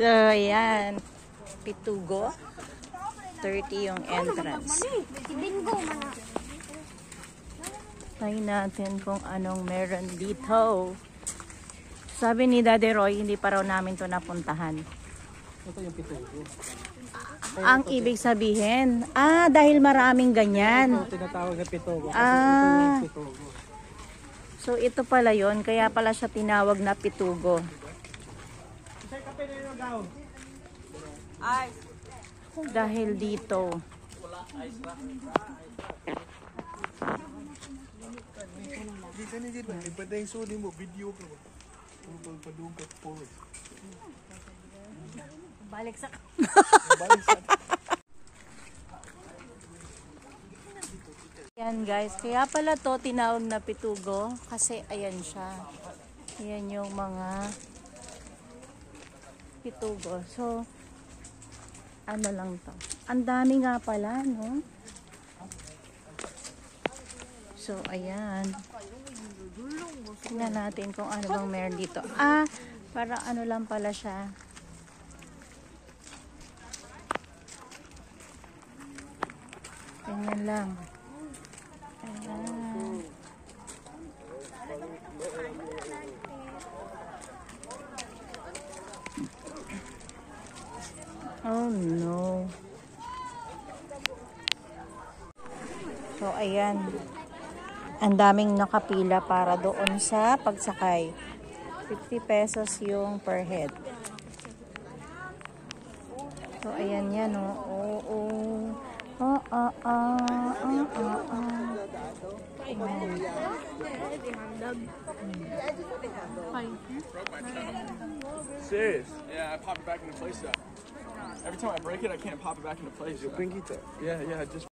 So, ayan. Pitugo. 30 yung entrance. Try natin kung anong meron dito. Sabi ni Daddy Roy, hindi pa raw namin to napuntahan. Ito yung pitugo. Ang ibig sabihin, dahil maraming ganyan. Ito tinatawag na pitugo. Kasi Ah. ito yung pitugo. So, ito pala yon, kaya pala siya tinawag na pitugo. Dahil dito. Balik sa... Yan guys, kaya pala to tinawag na pitugo kasi ayan siya. Ayan yung mga pitugo. So, ano lang to. Ang dami nga pala, no? So, ayan. Tingnan natin kung ano bang meron dito. Para ano lang pala siya. Tingnan lang. Ayan. Oh no. So ayan. Ang daming nakapila para doon sa pagsakay. 50 pesos yung per head. So ayan yan, oh. Serious? Yeah, I pop it back into place though. Every time I break it, I can't pop it back into place. Your pinky toe. Yeah, just